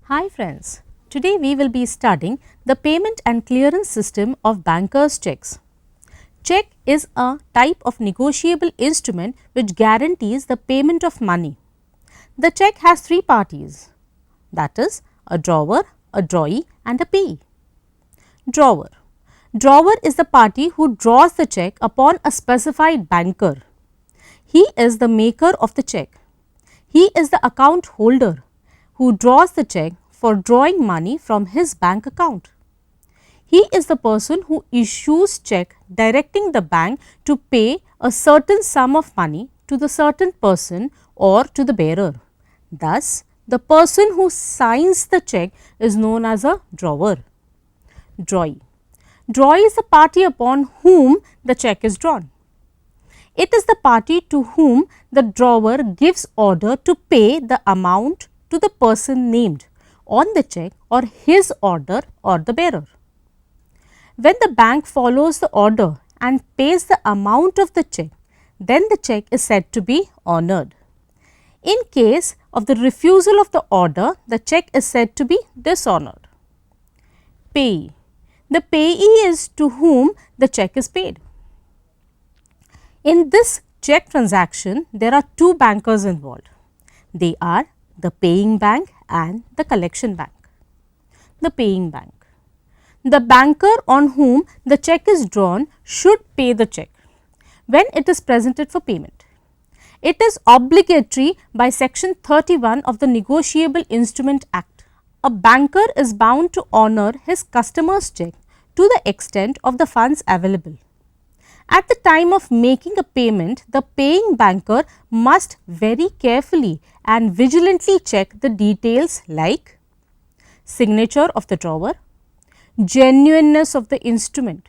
Hi friends, today we will be studying the payment and clearance system of bankers' checks. Check is a type of negotiable instrument which guarantees the payment of money. The check has three parties, that is a drawer, a drawee and a payee. Drawer. Drawer is the party who draws the check upon a specified banker. He is the maker of the check. He is the account holder who draws the check for drawing money from his bank account. He is the person who issues check directing the bank to pay a certain sum of money to the certain person or to the bearer. Thus, the person who signs the check is known as a drawer. Drawee. Drawee is the party upon whom the check is drawn. It is the party to whom the drawer gives order to pay the amount to the person named on the check or his order or the bearer. When the bank follows the order and pays the amount of the check, then the check is said to be honored. In case of the refusal of the order, the check is said to be dishonored. Payee. The payee is to whom the check is paid. In this check transaction, there are two bankers involved. They are the paying bank and the collection bank. The paying bank. The banker on whom the check is drawn should pay the check when it is presented for payment. It is obligatory by section 31 of the Negotiable Instrument Act. A banker is bound to honor his customer's check to the extent of the funds available. At the time of making a payment, the paying banker must very carefully and vigilantly check the details like signature of the drawer, genuineness of the instrument,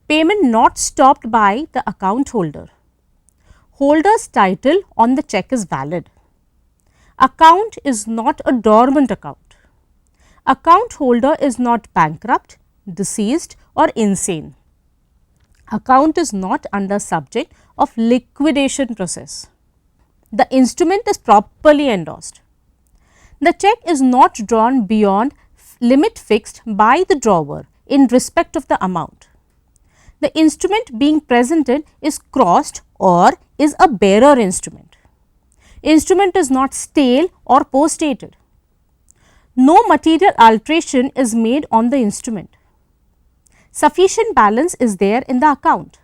payment not stopped by the account holder, holder's title on the check is valid, account is not a dormant account, account holder is not bankrupt, deceased or insane, account is not under subject of liquidation process, the instrument is properly endorsed, the check is not drawn beyond limit fixed by the drawer in respect of the amount. The instrument being presented is crossed or is a bearer instrument. Instrument is not stale or post dated. No material alteration is made on the instrument. Sufficient balance is there in the account.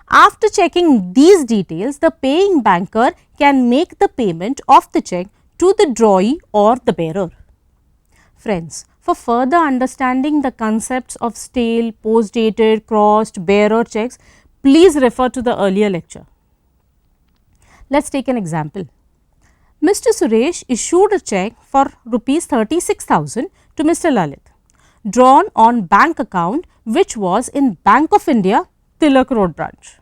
After checking these details, the paying banker can make the payment of the check to the drawee or the bearer. Friends, for further understanding the concepts of stale, post dated, crossed, bearer checks, please refer to the earlier lecture. Let us take an example. Mr. Suresh issued a check for rupees 36,000 to Mr. Lalit, drawn on bank account which was in Bank of India, Tilak Road branch.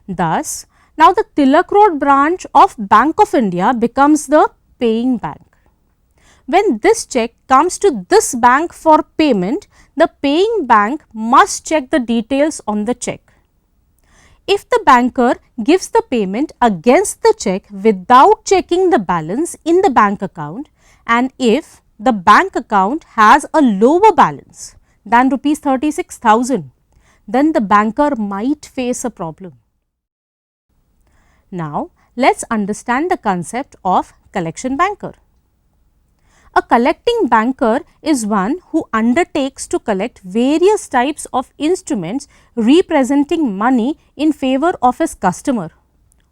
Thus, now the Tilak Road branch of Bank of India becomes the paying bank. When this check comes to this bank for payment, the paying bank must check the details on the check. If the banker gives the payment against the check without checking the balance in the bank account, and if the bank account has a lower balance than rupees 36,000, then the banker might face a problem. Now, let us understand the concept of collection banker. A collecting banker is one who undertakes to collect various types of instruments representing money in favor of his customer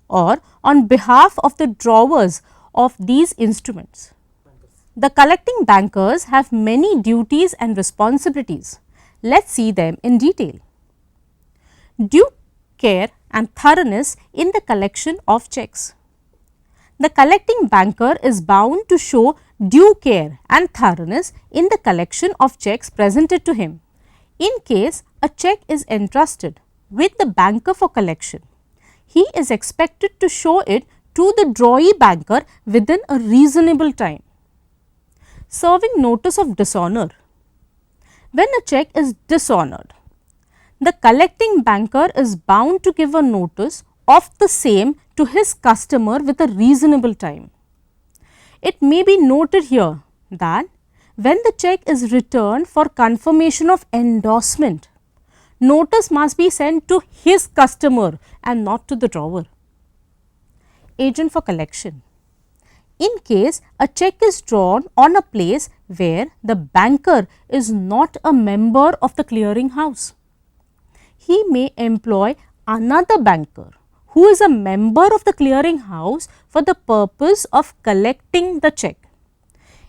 or on behalf of the drawers of these instruments. The collecting bankers have many duties and responsibilities. Let us see them in detail. Due care and thoroughness in the collection of checks. The collecting banker is bound to show due care and thoroughness in the collection of checks presented to him. In case a check is entrusted with the banker for collection, he is expected to show it to the drawee banker within a reasonable time. Serving notice of dishonor. When a check is dishonored, the collecting banker is bound to give a notice of the same to his customer with a reasonable time. It may be noted here that when the check is returned for confirmation of endorsement, notice must be sent to his customer and not to the drawer. Agent for collection. In case a check is drawn on a place where the banker is not a member of the clearing house, he may employ another banker who is a member of the clearing house for the purpose of collecting the check.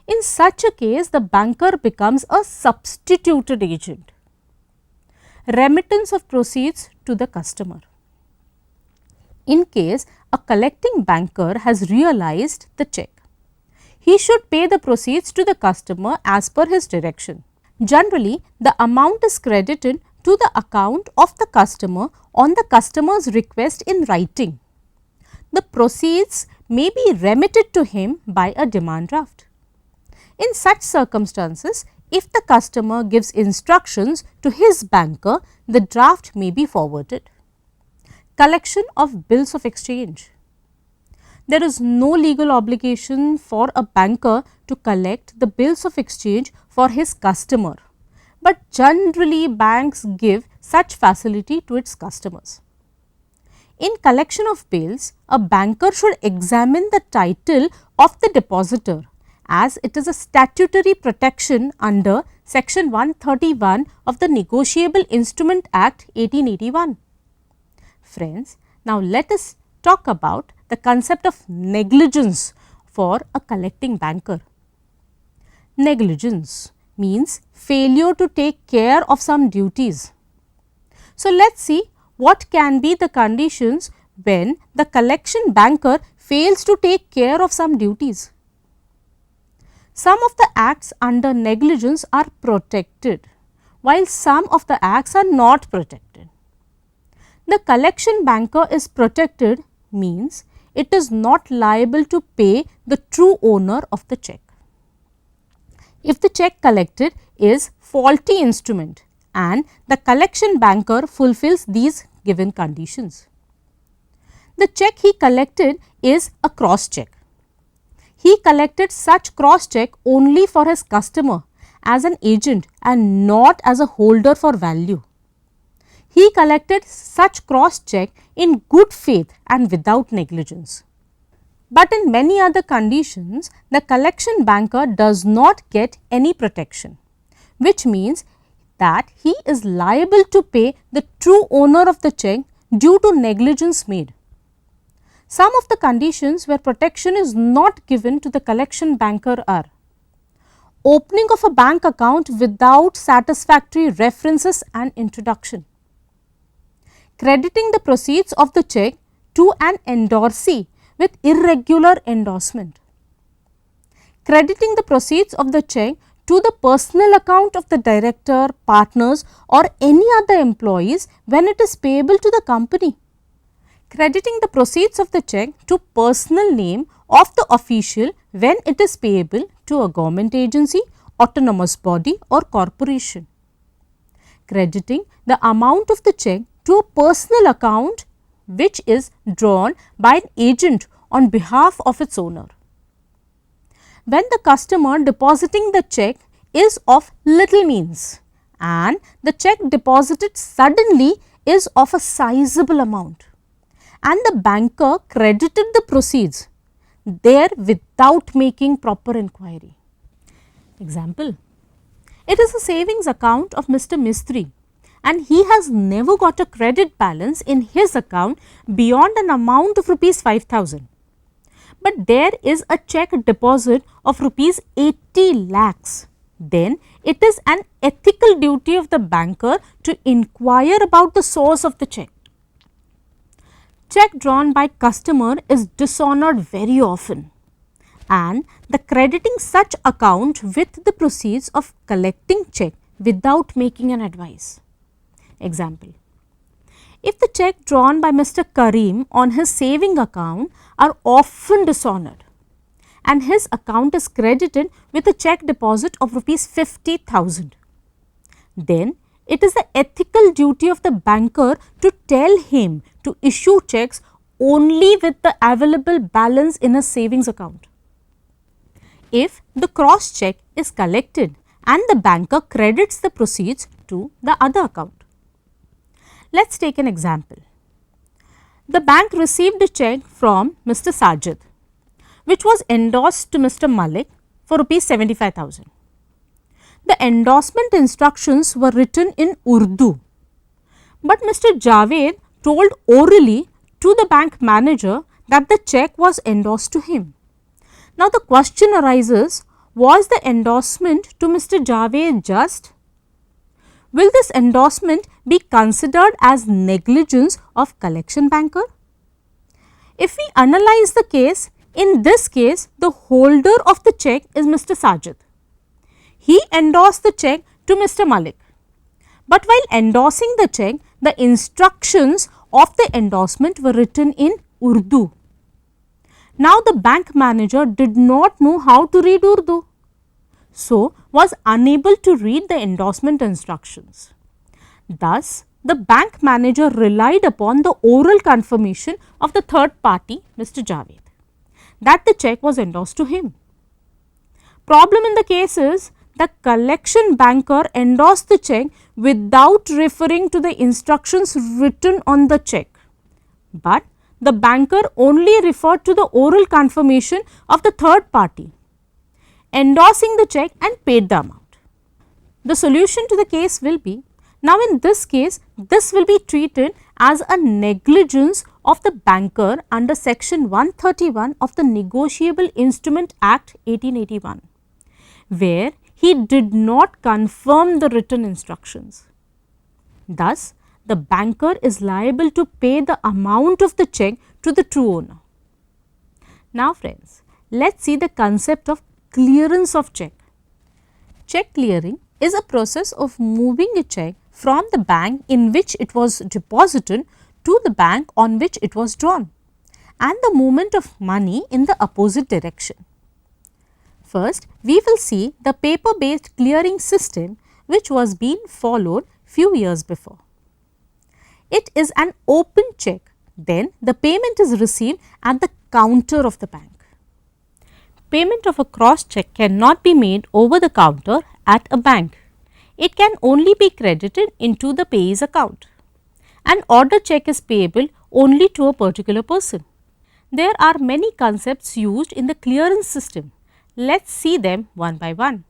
In such a case, the banker becomes a substituted agent. Remittance of proceeds to the customer. In case a collecting banker has realized the check, he should pay the proceeds to the customer as per his direction. Generally, the amount is credited to the account of the customer on the customer's request in writing. The proceeds may be remitted to him by a demand draft. In such circumstances, if the customer gives instructions to his banker, the draft may be forwarded. Collection of bills of exchange. There is no legal obligation for a banker to collect the bills of exchange for his customer, but generally banks give such facility to its customers. In collection of bills, a banker should examine the title of the depositor, as it is a statutory protection under section 131 of the Negotiable Instrument Act 1881. Friends, now let us talk about the concept of negligence for a collecting banker. Negligence means failure to take care of some duties. So, let us see what can be the conditions when the collection banker fails to take care of some duties. Some of the acts under negligence are protected, while some of the acts are not protected. The collection banker is protected means it is not liable to pay the true owner of the check. If the check collected is faulty instrument and the collection banker fulfills these given conditions. The check he collected is a cross check. He collected such cross check only for his customer as an agent and not as a holder for value. He collected such cross check in good faith and without negligence. But in many other conditions, the collection banker does not get any protection, which means that he is liable to pay the true owner of the check due to negligence made. Some of the conditions where protection is not given to the collection banker are: opening of a bank account without satisfactory references and introduction, crediting the proceeds of the check to an endorsee with irregular endorsement, crediting the proceeds of the check to the personal account of the director, partners or any other employees when it is payable to the company, crediting the proceeds of the check to personal name of the official when it is payable to a government agency, autonomous body or corporation, crediting the amount of the check to a personal account which is drawn by an agent on behalf of its owner. When the customer depositing the check is of little means and the check deposited suddenly is of a sizable amount and the banker credited the proceeds there without making proper inquiry. Example: it is a savings account of Mr. Mistry and he has never got a credit balance in his account beyond an amount of rupees 5,000. But there is a check deposit of rupees 80 lakhs. Then it is an ethical duty of the banker to inquire about the source of the check. Check drawn by customer is dishonored very often and the crediting such account with the proceeds of collecting check without making an advice. Example: if the check drawn by Mr. Karim on his saving account are often dishonored and his account is credited with a check deposit of rupees 50,000, then it is the ethical duty of the banker to tell him to issue checks only with the available balance in a savings account. if the cross check is collected and the banker credits the proceeds to the other account. Let us take an example. The bank received a check from Mr. Sajid, which was endorsed to Mr. Malik for rupees 75,000. The endorsement instructions were written in Urdu, but Mr. Javed told orally to the bank manager that the check was endorsed to him. Now the question arises, was the endorsement to Mr. Javed just? Will this endorsement be considered as negligence of collection banker? If we analyze the case, in this case the holder of the check is Mr. Sajid. He endorsed the check to Mr. Malik, but while endorsing the check, the instructions of the endorsement were written in Urdu. Now the bank manager did not know how to read Urdu, so was unable to read the endorsement instructions. Thus, the bank manager relied upon the oral confirmation of the third party, Mr. Javed, that the check was endorsed to him. Problem in the case is the collection banker endorsed the check without referring to the instructions written on the check, but the banker only referred to the oral confirmation of the third party, endorsing the check and paid the amount. The solution to the case will be, now in this case, this will be treated as a negligence of the banker under section 131 of the Negotiable Instrument Act 1881, where he did not confirm the written instructions. Thus, the banker is liable to pay the amount of the check to the true owner. Now friends, let us see the concept of clearance of check. Check clearing is a process of moving a check from the bank in which it was deposited to the bank on which it was drawn, and the movement of money in the opposite direction. First, we will see the paper based clearing system which was being followed few years before. It is an open check, then the payment is received at the counter of the bank. Payment of a cross check cannot be made over the counter at a bank. It can only be credited into the payee's account. An order check is payable only to a particular person. There are many concepts used in the clearance system. Let us see them one by one.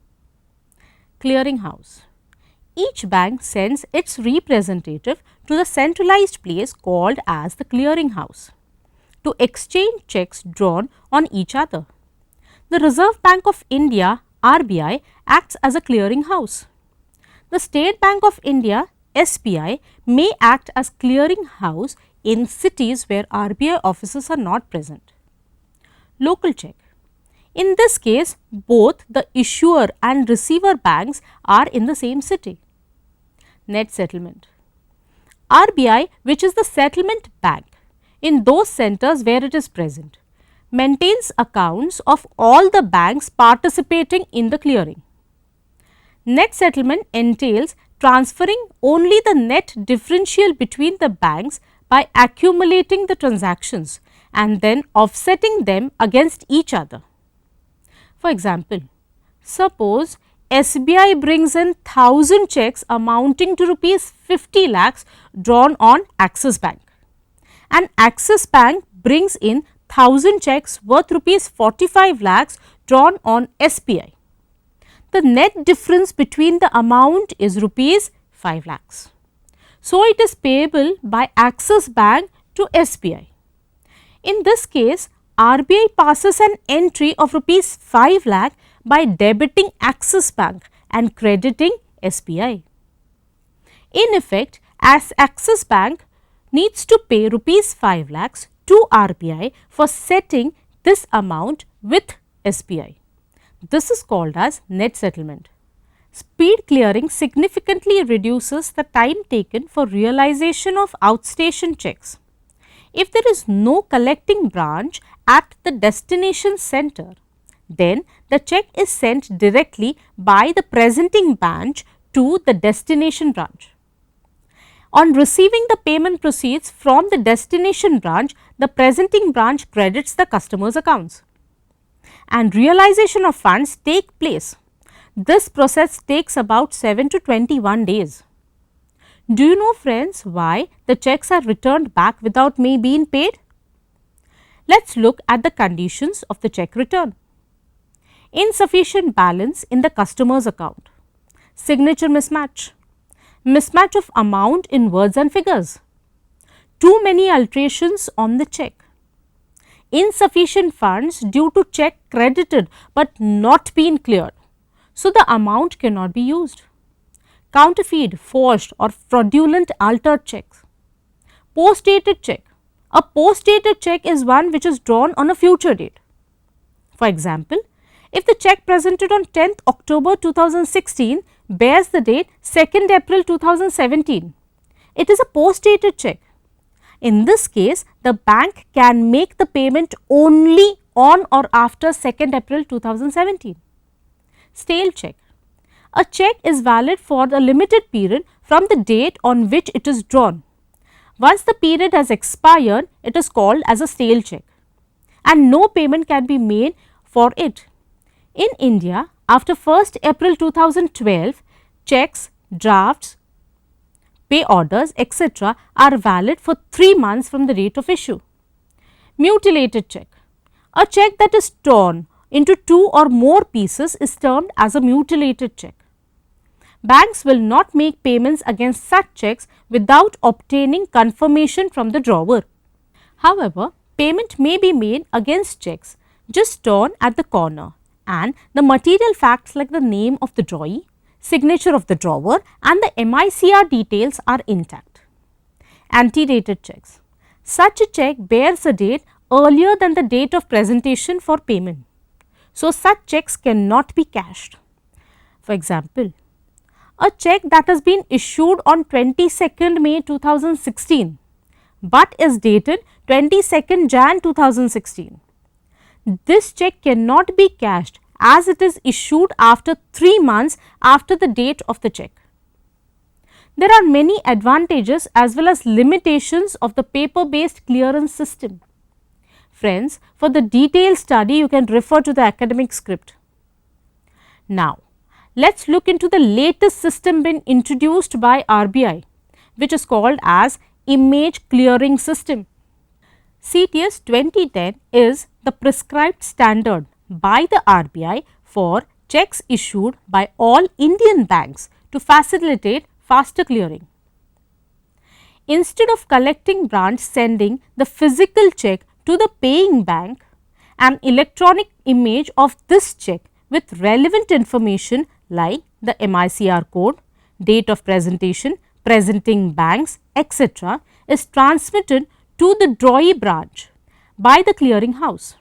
Clearing house. Each bank sends its representative to the centralized place called as the clearing house to exchange checks drawn on each other. The Reserve Bank of India (RBI) acts as a clearing house. The State Bank of India (SBI) may act as clearing house in cities where RBI offices are not present. Local check. In this case, both the issuer and receiver banks are in the same city. Net settlement. RBI, which is the settlement bank in those centers where it is present, maintains accounts of all the banks participating in the clearing. Net settlement entails transferring only the net differential between the banks by accumulating the transactions and then offsetting them against each other. For example, suppose SBI brings in 1000 checks amounting to rupees 50 lakhs drawn on Axis Bank, and Axis Bank brings in 1000 checks worth rupees 45 lakhs drawn on SBI. The net difference between the amount is rupees 5 lakhs. So, it is payable by Axis Bank to SBI. In this case, RBI passes an entry of rupees 5 lakh by debiting Axis Bank and crediting SBI. In effect, as Axis Bank needs to pay rupees 5 lakhs to RBI for setting this amount with SBI. This is called as net settlement. Speed clearing significantly reduces the time taken for realization of outstation checks. If there is no collecting branch at the destination center, then the check is sent directly by the presenting branch to the destination branch. On receiving the payment proceeds from the destination branch, the presenting branch credits the customer's accounts. and realization of funds take place. This process takes about 7 to 21 days. Do you know, friends, why the checks are returned back without me being paid? Let's look at the conditions of the check return. Insufficient balance in the customer's account, signature mismatch, mismatch of amount in words and figures, too many alterations on the check, insufficient funds due to check credited but not being cleared, so the amount cannot be used, counterfeit, forged or fraudulent altered checks, post dated check. A post dated check is one which is drawn on a future date. For example, if the check presented on 10th October 2016 bears the date 2nd April 2017, it is a post dated check. In this case, the bank can make the payment only on or after 2nd April 2017. Stale check. A check is valid for a limited period from the date on which it is drawn. Once the period has expired, it is called as a stale check and no payment can be made for it. In India, after 1st April 2012, checks, drafts, pay orders, etc. are valid for 3 months from the date of issue. Mutilated check. A check that is torn into 2 or more pieces is termed as a mutilated check. Banks will not make payments against such checks without obtaining confirmation from the drawer. However, payment may be made against checks just torn at the corner and the material facts like the name of the drawee, signature of the drawer and the MICR details are intact. Antedated checks. Such a check bears a date earlier than the date of presentation for payment. So, such checks cannot be cashed. For example, a check that has been issued on 22nd May 2016, but is dated 22nd Jan 2016. This check cannot be cashed as it is issued after 3 months after the date of the check. There are many advantages as well as limitations of the paper based clearance system. Friends, for the detailed study you can refer to the academic script. Now, let us look into the latest system been introduced by RBI, which is called as Image Clearing System. CTS 2010 is the prescribed standard by the RBI for checks issued by all Indian banks to facilitate faster clearing. Instead of collecting branch sending the physical check to the paying bank, an electronic image of this check with relevant information like the MICR code, date of presentation, presenting banks, etc. is transmitted to the drawee branch by the clearing house,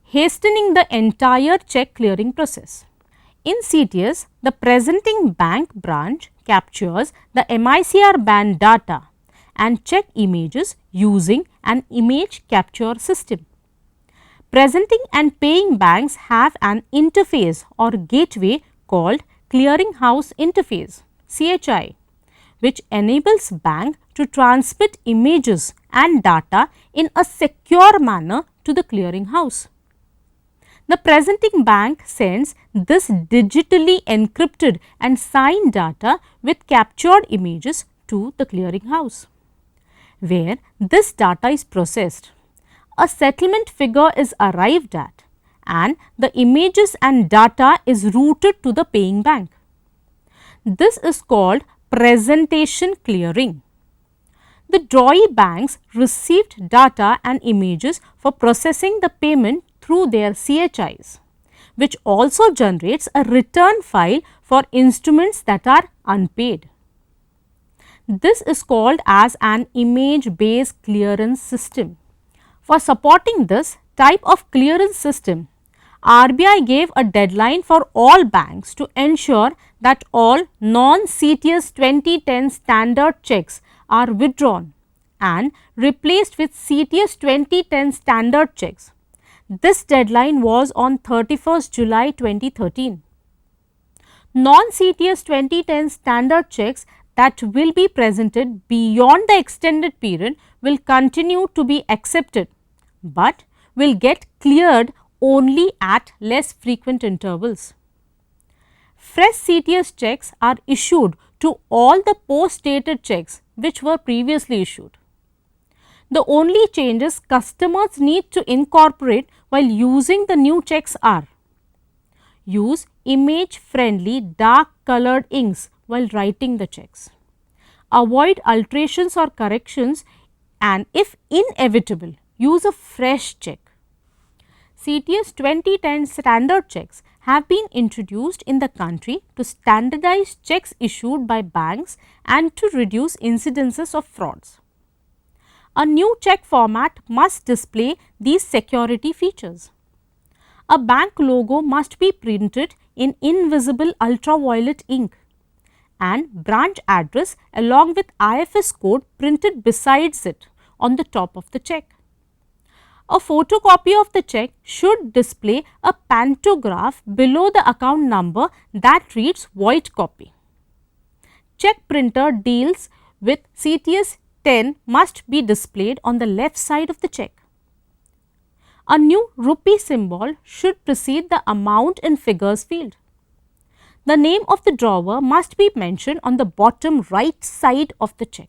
hastening the entire check clearing process. In CTS, the presenting bank branch captures the MICR band data and check images using an image capture system. Presenting and paying banks have an interface or gateway called Clearing House Interface (CHI), which enables bank to transmit images and data in a secure manner to the clearing house. The presenting bank sends this digitally encrypted and signed data with captured images to the clearing house, where this data is processed. A settlement figure is arrived at and the images and data is routed to the paying bank. This is called presentation clearing. The drawee banks received data and images for processing the payment through their CHIs, which also generates a return file for instruments that are unpaid. This is called as an image based clearance system. For supporting this type of clearance system, RBI gave a deadline for all banks to ensure that all non-CTS 2010 standard checks are withdrawn and replaced with CTS 2010 standard checks. This deadline was on 31st July 2013. Non-CTS 2010 standard checks that will be presented beyond the extended period will continue to be accepted, but will get cleared only at less frequent intervals. Fresh CTS checks are issued to all the post-dated checks which were previously issued. The only changes customers need to incorporate while using the new checks are: use image friendly dark colored inks while writing the checks, avoid alterations or corrections, and if inevitable, use a fresh check. CTS 2010 standard checks have been introduced in the country to standardize checks issued by banks and to reduce incidences of frauds. A new check format must display these security features. A bank logo must be printed in invisible ultraviolet ink, and branch address along with IFS code printed besides it on the top of the check. A photocopy of the check should display a pantograph below the account number that reads void copy. Check printer deals with CTS 10 must be displayed on the left side of the check. A new rupee symbol should precede the amount in figures field. The name of the drawer must be mentioned on the bottom right side of the check.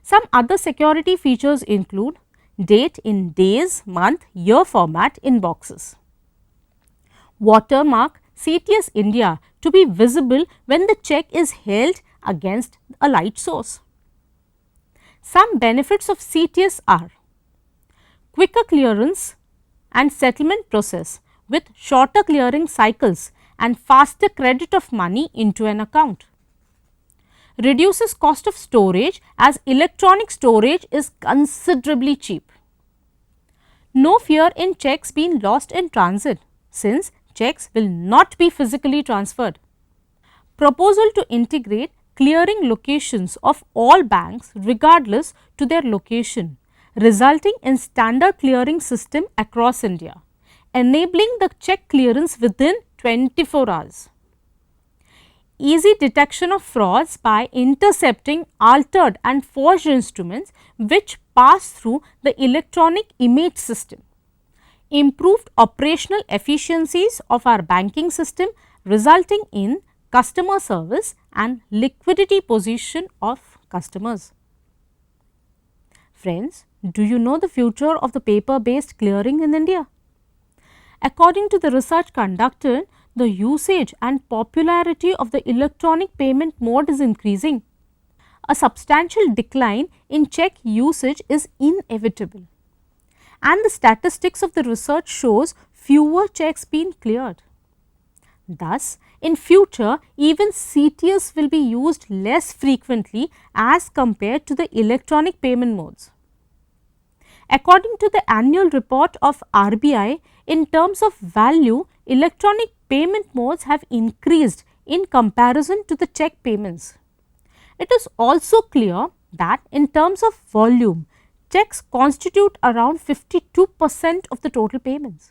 Some other security features include date in days, month, year format in boxes. Watermark CTS India to be visible when the check is held against a light source. Some benefits of CTS are: quicker clearance and settlement process with shorter clearing cycles and faster credit of money into an account. Reduces cost of storage as electronic storage is considerably cheap. No fear in checks being lost in transit since checks will not be physically transferred. Proposal to integrate clearing locations of all banks regardless to their location, resulting in standard clearing system across India, enabling the check clearance within 24 hours. Easy detection of frauds by intercepting altered and forged instruments which pass through the electronic image system. Improved operational efficiencies of our banking system resulting in customer service and liquidity position of customers. Friends, do you know the future of the paper based clearing in India? According to the research conducted, the usage and popularity of the electronic payment mode is increasing. A substantial decline in check usage is inevitable, and the statistics of the research shows fewer checks being cleared. Thus, in future even CTS will be used less frequently as compared to the electronic payment modes. According to the annual report of RBI, in terms of value, electronic payment modes have increased in comparison to the check payments. It is also clear that in terms of volume, checks constitute around 52% of the total payments.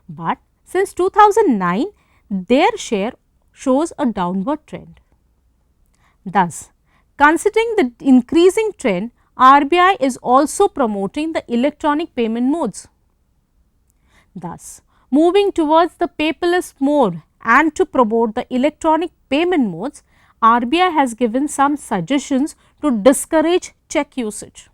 But since 2009, their share shows a downward trend. Thus, considering the increasing trend, RBI is also promoting the electronic payment modes. Thus, moving towards the paperless mode and to promote the electronic payment modes, RBI has given some suggestions to discourage check usage.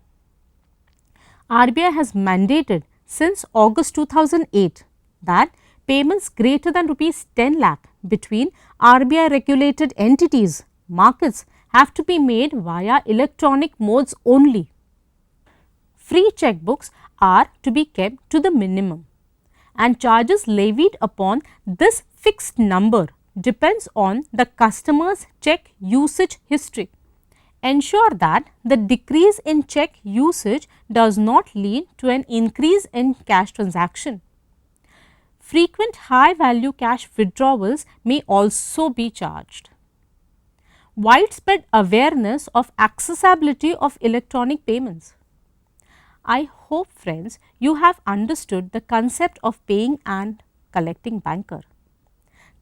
RBI has mandated since August 2008 that payments greater than rupees 10 lakh between RBI regulated entities, markets have to be made via electronic modes only. Free checkbooks are to be kept to the minimum, and charges levied upon this fixed number depends on the customer's check usage history. Ensure that the decrease in check usage does not lead to an increase in cash transaction. Frequent high value cash withdrawals may also be charged. Widespread awareness of accessibility of electronic payments. I hope friends you have understood the concept of paying and collecting banker.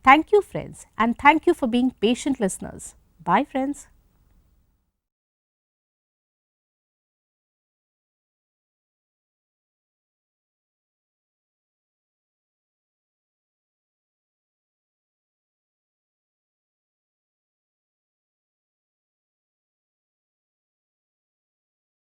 Thank you friends, and thank you for being patient listeners. Bye friends.